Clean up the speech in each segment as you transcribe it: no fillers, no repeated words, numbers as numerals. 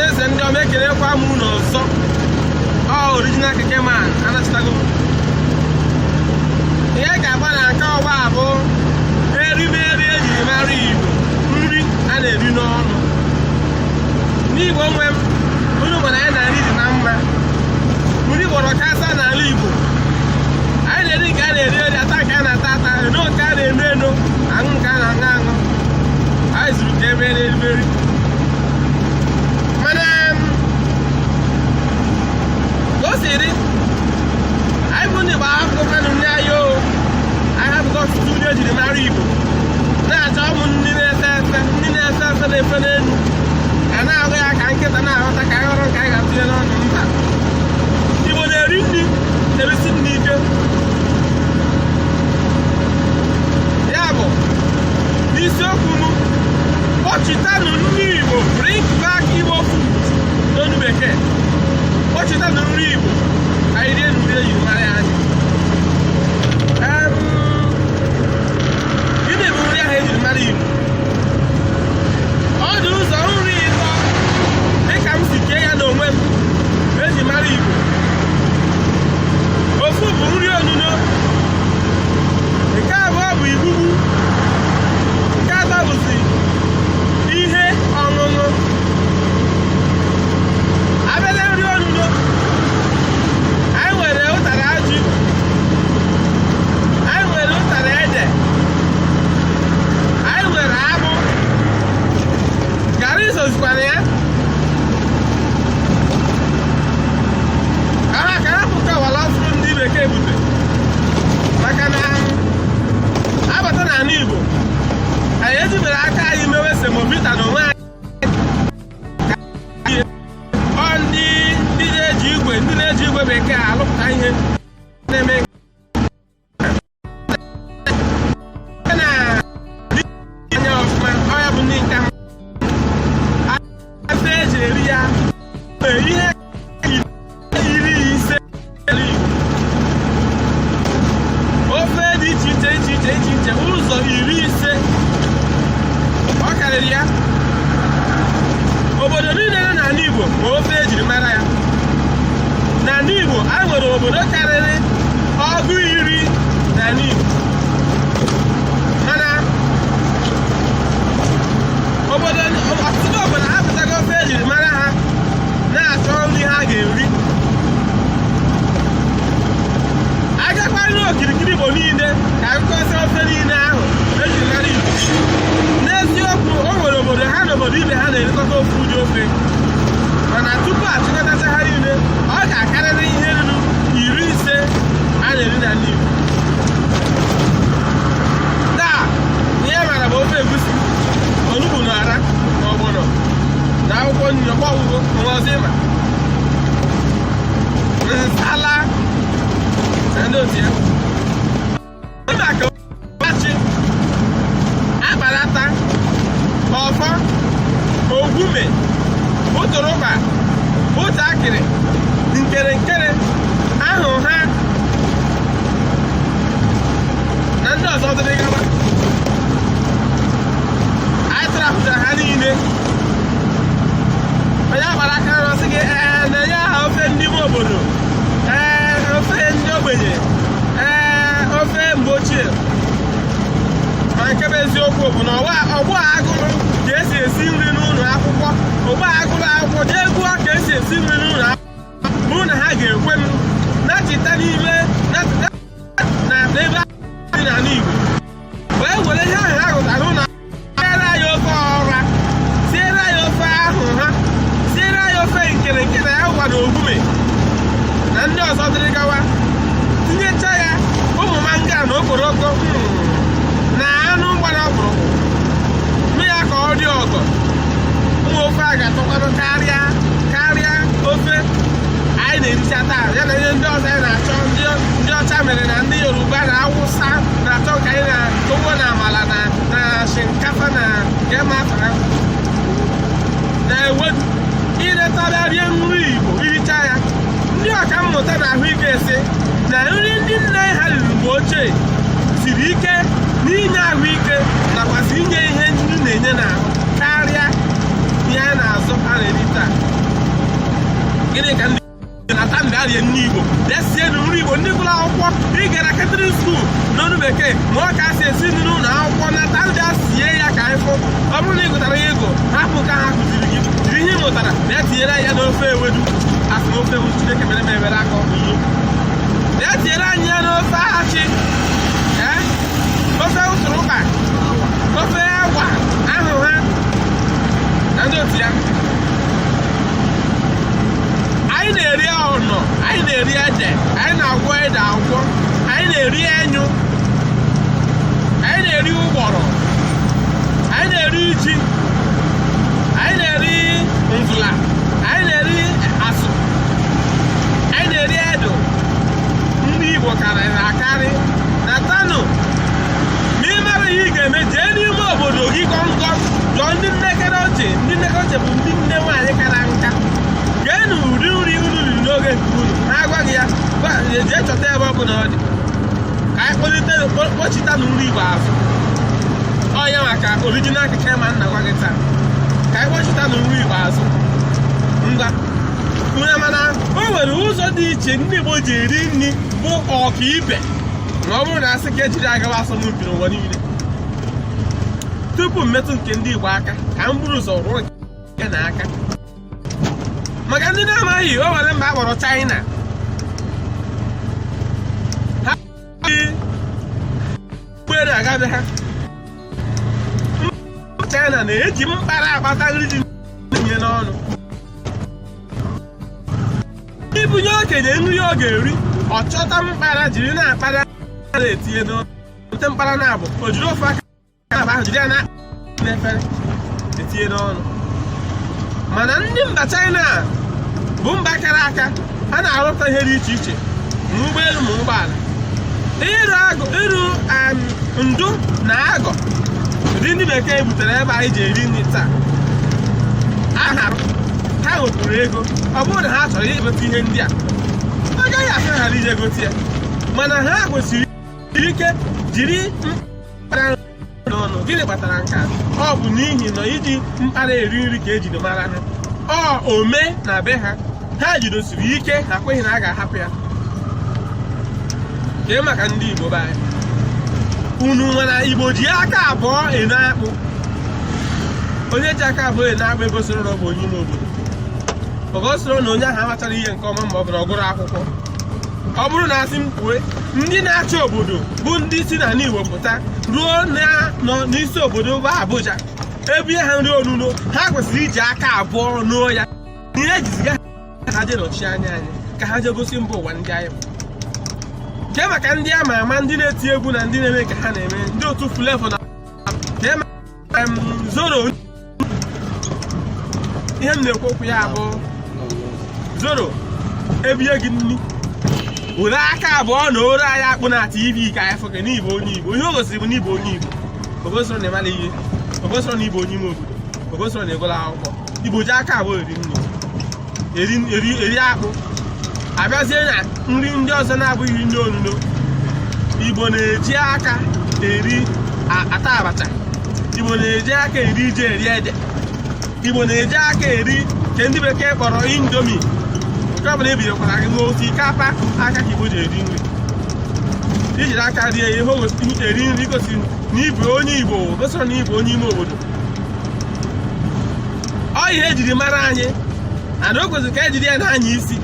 eze ndị ọma ekelekwa m unu ọzọ. Original Keke Man anachitago ihe ga-agba na nke ọgba abụ erimeri ejiri mara Igbo, nri a na-eri n'ọnụ n'Igbo. Nwe m unu gwara anyị na nri dị na mma, nri gwọrọ kasa n'ala Igbo. Anyị na-eri nke a na-eri eri, ata nke a na-ata ata, eno nke a na-enu eno, aṅụ nke a na-aṅụ aṅụ. Anyị zuru ka ebe na-erimeri mana ka o si dị anyị bụ ndị Igbo ahapụ mmadụ ndị anyị o. anyị hapụta ọtụtụ ndị ejiri mara Igbo na-achọ ụmụ ndị na-efe efe, ndị na-efe efe na-efe n'elu, a na-ahụ ya ka nkịta na-ahụta ka anyị hụrụ nke anyị ga-atụnye n'ọnụ. Mba, Igbo na-eri nri na-erisi nri ike. Ya bụ n'isiokwu m, kpọchitanụ ndị Igbo, bring back Igbo food n'onu bekee. Kpọchitanụ nri Igbo, anyị rie nri ejiri mara ya anya. Gịnị bụ nri ahụ ejiri mara Igbo? Ọ dị ụzọ nri ịtọ dịka m si kee ya n'onwe m eji mara Igbo. Ofu bụ nri onuno, nke abụọ bụ igbugbu, nke atọ bụzi ihe ọṅụṅụ. Abịala nri onuno, anyị nwere ụtara ajị, anyị nwere ụtara ede, anyị nwere abụ, garị sozikwana ya. Aha ka ha pụta wala ọfụrụ ndị bekee bute, maka na abata n'ala Igbo anyị ejibere aka anyị mewe semovita n'onwe anyị. Ndị na-eji igwe bekee alụpụta ihe na-eme na anya ọfụma. Ọya bụ ndị nka ebe eji eri ya ihe iri ise ofe dị iche iche ụzọ iri ise ọ karịrị ya. Obodo niile nọ n'ala Igbo ma ofe ejiri mara ya. N'ala Igbo a nwere obodo karịrị ọgụ iri n'ala Igbo, mana ọtụtụ obodo ha pụtago ofe ejiri mara ha na-achọ nri ha ga-eri. Agakwa n'okirikiri Igbo niile ka akụkọsị ofe niile ahụ ejiri mara Igbo. N'eziokwu, o nwere obodo ha na obodo ibe ha na-erikọta ofu ụdị ofe, mana tupu achịkọtacha ha niile ọ ga-akarịrị ihe ruru iri ise a na-eri n'ala Igbo. Taa ihe mara bụ ofe egusi, onugbu na ara na ọgbọnọ na akwụkwọ nri ọkpọ ọgwụgwọ nwa ọzọ ịma nsala na ndị otu ya. Ịma ka achị akparata, ọfọ, ogwume, ụtụrụkpa, ụtakịrị, nkere ahụ ha na ndị ọzọ dịrị gaba. Anyị tarapụtara ha niile. Onye akpara aka na-asị gị na-enye aha ofe ndị ime obodo, ofe ndị ogbenye, ofe mgbe ochie. Ma nke bụ eziokwu bụ na ọgbọ agụrụ ka esi esi nri n'ụlọ akwụkwọ. Ọgbọ agụrụ akwụkwọ jee gụọ ka esi esi nri n'ụlọ akwụkwọ, bụ na ha ga-ekwe m na-achịta n'ime na ebe dị n'ala Igbo wee were ihe ahụ ha gụtara ụlọ siere anyị ofe ọra, siere anyị ofe ahụ ha, siere anyị ofe nkere ya ụwa na ogbume na ndị ọzọ dịrị gawa. Tinyecha ya ụmụ manga na okporoko na anụ gbara ọkpụrụkpụ, mee ya ka ọ dị ọgọ. Ụmụ ofe a ga-atọkwanụ karịa ofe anyị na-ericha taa, ya na ihe ndị ọzọ anyị na-achọ. Ndị ọcha mere na ndị Yoruba na Awụsa na-achọ ka anyị na-ụgwọ na amala na shinkafa na gemafara na-ewedu iletara rie nri Igbo iricha ya. Ndị ọka mmụta na ahụike esi na nri ndị nne ha riri mgbe ochie siri ike n'inye ahụike nakwasị inye ihe ndị na-enye n'ahụ karịa ihe a na-azụ a na-eri taa. dị ka ndị na-ata ndị arịa nri Igbo desie nri Igbo ndị gụrụ akwụkwọ ịga na sekọndịrị skuul n'ọnụ bekee ma ọ ka si esi nri n'ụlọ akwụkwọ nata ndị a sie ya ka anyị fụ ọ bụrụ na ị gụtara ya ego hapụ ka ha kụziri gị jiri ihe ị mụtara na-etinyere ya n'ofe ewedu asị na ofe ewedu Chineke mere m ebere aka ọkụzụ na-etinyere anyị ya n'ofe achị ofe ụtụrụkpa ofe agwa ahụ ha na ndị otu ya anyị na-eri ọnọ anyị na-eri ede anyị na-agwọ ede agwọ anyị na-eri enyụ anyị na-eri ụgbọrọ anyị na-eri ji anyị na-eri nvụla anyị na-eri asụ anyị na-eri edo ndị Igbo karịrị akarị na tanụ ma ị mara ihe ị ga-eme jee n'ime obodo gị kọngọ jụọ ndị nnekere ochie bụ ndị nne nwaanyị kara nka gee na ụdị nri unu riri n'oge nke unu ha agwa gị ya jee chọta ebe ọ bụla ọ dị ka anyị kpọlite kpọchita na nri Igbo azụ ọ ya maka orijinal keke ma nna gwa gị taa ka anyị kpọchita na nri Igbo azụ ngwa mana o nwere ụzọ dị iche ndị Igbo ji eri nri bụ ọkaibe ma ọ bụrụ na asị ka ejiri agawa asọmpi n'ụwa niile tupu mmetụ nke ndị Igbo aka ka m buru ụzọ rụọ nke na aka maka ndị na-amaghị o nwere mba akpọrọ China ha gbere agabe ha China na-eji mkpara akpata nri dị nye n'ọnụ ibunye okenye nri ọ ga-eri ọ chọta mkpara jiri na-akpara na-etinye n'ote mkpara na-abụ o jiri ofe aka na-abụ ahụ jiri ya na-efere etinye n'ọnụ mana ndị mba China bụ mba kara aka ha na-arụpụta ihe dị iche iche ma ụgbọelu ma ụgbọala ịrụ ndụ na agọ ụdị ndị bekee butere ebe anyị ji eri nri taa ha nwepụrụ ego ọ bụrụ na ha chọrọ igote ihe ndị a ọ gaghị afọ ghara ije gote ya mana ha kwesịrị ike jiri mkpara n'ọnụ gịnị kpatara nke ọ bụ n'ihi na iji mkpara eri nri ka ejide mara ha ome na be ha ha jidosiri ike ha kweghị na a ga-ahapụ ya kee maka ndị Igbo be anyị unu nwere Igbo ji aka abụọ ene akpụ onye ji aka abụọ ene akpụ egosiri na ọ bụ onye ime obodo ogosiro na onye ahụ amachara ihe nke ọma ma ọ bụrụ ọgụrụ akwụkwọ ọ bụrụ na asị m kwue ndị na-achị obodo bụ ndị si n'ala Igbo pụta ruo n'isi obodo bụ Abuja ebunye ha nri onuno ha kwesịrị iji aka abụọ n'o ya ihe ejiziga ha jee nọchi anya anyị ka ha jee gosi mba ụwa ndị anyị kee maka ndị ama ama ndị na-eti egwu na ndị na-eme ka ha na-eme ndị otu Flavor na kee maka Zoro ihe m na-ekwu okwu ya abụọ Zoro ebinye gị nri were aka abụọ na ore anyị akpụ na TV ka anyị fụke n'Igbo onye Igbo ihe o gosiri bụ n'Igbo onye Igbo ogosiro na ịmala ihe ogosiro na Igbo onye ime obodo ogosiro na ịgụla akwụkwọ Igbo ji aka abụọ eri nri eri akpụ abịazie na nri ndị ọzọ na-abụghị ndị onuno Igbo na-eji aka eri ata abacha Igbo na-eji aka eri ji eri ede Igbo na-eji aka eri nke ndị bekee kpọrọ Indomie nke ọbụla ebinyekwara gị n'osikapa aka ka Igbo ji eri nri ijiri aka rie ihe eri nri gosiri na Igbo onye Igbo gosiri na Igbo onye ime obodo ọ ihe ejiri mara anyị na o kwesịrị ka ejiri ya n'anya isi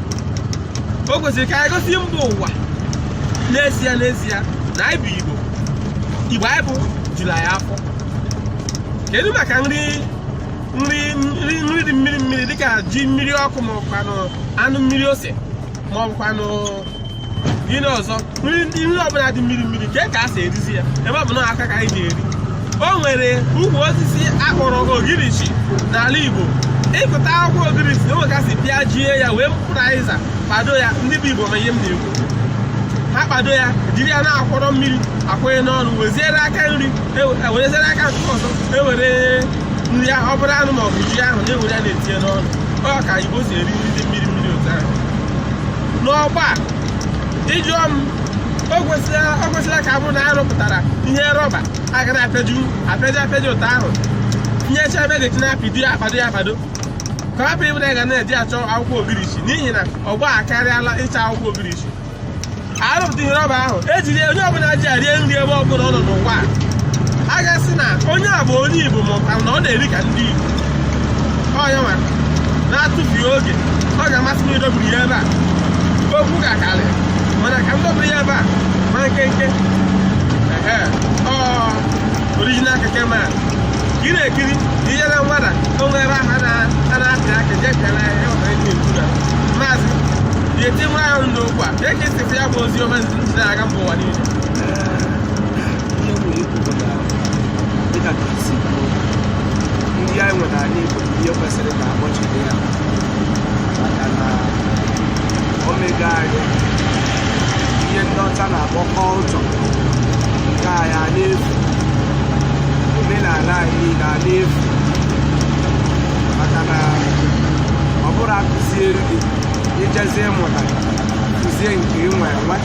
o kwesịrị ka anyị gosi mba ụwa n'ezie na anyị bụ Igbo anyị bụ juru anyị afọ kedu maka nri dị mmiri mmiri dịka ji mmiri ọkụ ma ọbụkwanụ anụ mmiri ose ma ọbụkwanụ gịnị ọzọ nri ọbụla dị mmiri mmiri ka a si erizi ya ebe ọ bụ na aka ka anyị ji eri o nwere ukwu osisi akpọrọ ogirishi n'ala Igbo ịkụta akwụkwọ ogirishi na onwekasị pịa jie ya wee mkpụrụiza kpado ya ndị bụ Igbo ma ihe m na-ekwu ha kpado ya jiri ya na-akwọrọ mmiri akwanye n'ọnụ weziere aka nri ewereziere aka nke ọzọ ewere nri ahụ ọ bụrụ anụ ma ọ bụ ji ahụ na-ewere ya na-etinye n'ọnụ ọ ka Igbo si eri nri dị mmiri mmiri otu ahụ n'ọgba ịjụọ m o kwesịrị ka bụrụ na a rụpụtara ihe rọba agara apịaji ụtọ ahụ tinyecha ebe ga-eti na-apịdo ya akpado ka hapụ ịbụ na ga na-eji achọ akwụkwọ ogirishi n'ihi na ọgbọ akarịala ịchọ akwụkwọ ogirishi. Arụpụtara rọba ahụ ejiri onye ọbụla ji arie nri ebe ọbụla ọ nọ n'ụwa a ga-asị na onye a bụ onye Igbo ma ọ na ọ na-eri ka ndị Igbo. Onye nwa na-atụfughị oge ọ ga-amasị m idobiri ya ebe a okwu ga-akarị mana ka m dobiri ya ebe a ma nkenke original keke man ka ị na-ekiri ijere mgbada onwe ebe ahụ a na-apị aka jekere ya maazị ga-eti nwa ya n'okwu a eke esi ya bụ ozi ọma na-aga mba ụwa niile. Ndị anyị nwere ala Igbo ihe kwesịrị ka akpọchite ya maka na omega anyị ihe ndị ọcha na-akpọ kọlchọ nke anyị a na-efu omenala anyị niile a na-efu maka na ọ bụrụ akụziere gị ijezie ịmụta kụzie nke ị nwere nwa.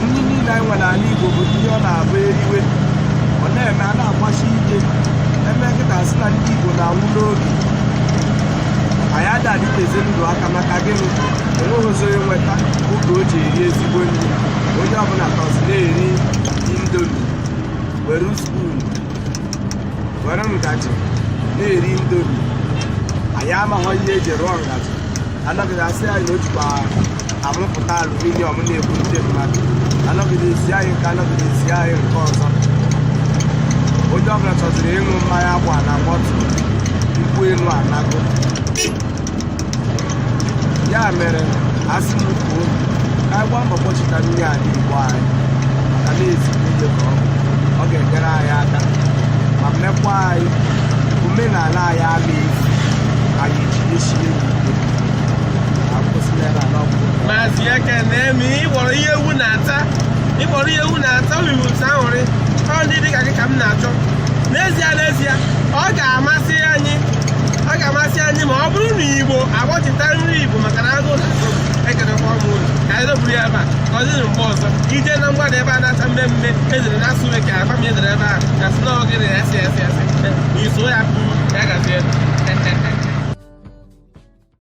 Ndị niile anyị nwere ala Igbo bụ ihe ọ na-abụ eriwe ọ na-eme a na-agbachi ike eme nkịta sị na ndị Igbo na-anwụ n'oge anyị adaditezi ndụ aka maka gịnị enweghị ụzọ nweta oge o ji eri ezigbo nri. Onye ọbụla tọzi na-eri indomi were spoon were ngaji na-eri indomi. Anyị amaghị ihe eji rụọ ngaji anọgide asị anyị na o jikwa amụpụta aluminium na-egbu ndị mmadụ anọgide esi anyị nke anọgide esi anyị nke ọzọ. Onye ọbụla chọziri ịṅụ mmanya akwa na bọtụ nkwụ elu anago. Ya mere asị m kwuo ka anyị gbaa mbọ kpọchita nri ala Igbo anyị maka na-ezigbo ihe ka ọ ga-enyere anyị aka ma mmekwa anyị omenala anyị ama efu anyị ejideshie Maazị Ekene ma ịkpọrọ ihe ewu na-ata oyibo ute ahụrị ọ ndị dịka gị ka m na-achọ. N'ezie ọ ga-amasị anyị ma ọ bụrụ na Igbo agbọchita nri Igbo maka na agụụ na-atụ ekenekwa m ụlọ ka anyị doburu ya ebe a ka ọ dịrị mgbe ọzọ ije na mgbada ebe a na-acha mmemme edere na asụ bekee agba m edere ebe a gasị na ogene esi iso ya